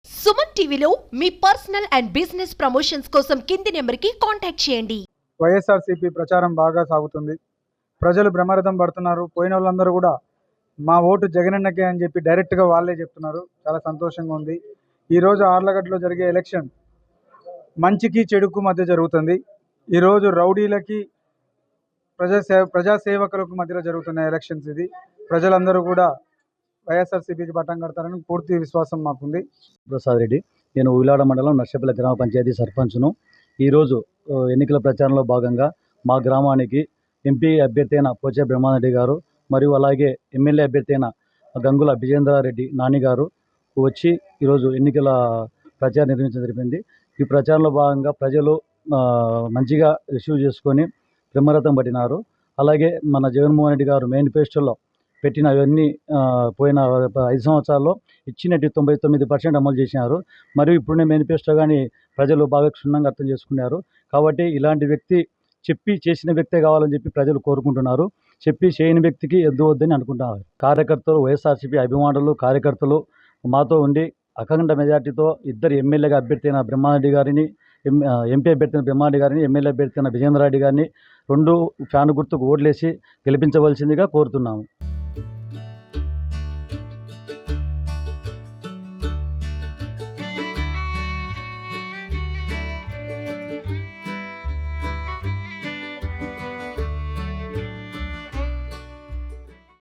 సుమన్ టీవీలో మీ personal and business promotions కోసం కింది నెంబర్కి కాంటాక్ట్ చేయండి. వైఎస్ఆర్సీపీ ప్రచారం బాగా సాగుతుంది. ప్రజలు బ్రహ్మరథం పడుతున్నారు. పోయిన వాళ్ళందరూ కూడా మా ఓటు జగనన్నకే అని చెప్పి డైరెక్ట్గా వాళ్ళే చెప్తున్నారు. చాలా సంతోషంగా ఉంది. ఈరోజు ఆర్లగడ్డలో జరిగే ఎలక్షన్ మంచికి చెడుకు మధ్య జరుగుతుంది. ఈరోజు రౌడీలకి ప్రజాసేవకులకు మధ్యలో జరుగుతున్న ఎలక్షన్స్ ఇది. ప్రజలందరూ కూడా వైఎస్ఆర్సీపీకి పట్టం కడతారని పూర్తి విశ్వాసం మాకుంది. ప్రసాద్ రెడ్డి, నేను ఉయ్యాడ మండలం నర్సపల్లి గ్రామ పంచాయతీ సర్పంచ్ను. ఈరోజు ఎన్నికల ప్రచారంలో భాగంగా మా గ్రామానికి ఎంపీ అభ్యర్థి అయిన పోచే బ్రహ్మారెడ్డి గారు మరియు అలాగే ఎమ్మెల్యే అభ్యర్థి అయిన గంగుల విజేంద్రారెడ్డి నాని గారు వచ్చి ఈరోజు ఎన్నికల ప్రచారం నిర్వహించడం జరిగింది. ఈ ప్రచారంలో భాగంగా ప్రజలు మంచిగా రిసీవ్ చేసుకొని బ్రహ్మరథం పట్టినారు. అలాగే మన జగన్మోహన్ రెడ్డి గారు మేనిఫెస్టోలో పెట్టిన అవన్నీ పోయిన 5 సంవత్సరాల్లో ఇచ్చినట్టు 99% అమలు చేసినారు. మరియు ఇప్పుడున్న మేనిఫెస్టో కానీ ప్రజలు బాగా క్షుణ్ణంగా అర్థం చేసుకున్నారు. కాబట్టి ఇలాంటి వ్యక్తి చెప్పి చేసిన వ్యక్తే కావాలని చెప్పి ప్రజలు కోరుకుంటున్నారు. చెప్పి చేయని వ్యక్తికి ఎద్దు వద్దని అనుకుంటున్నారు. కార్యకర్తలు, వైఎస్ఆర్సీపీ అభిమానులు, కార్యకర్తలు మాతో ఉండి అఖండ మెజార్టీతో ఇద్దరు ఎమ్మెల్యేగా అభ్యర్థి అయిన బ్రహ్మారెడ్డి గారిని, ఎంపీ అభ్యర్థి అయిన బ్రహ్మారెడ్డి గారిని, ఎమ్మెల్యే అభ్యర్థి అయిన విజేంద్రారెడ్డి గారిని 2 ఫ్యాన్ గుర్తుకు ఓట్లేసి గెలిపించవలసిందిగా కోరుతున్నాము.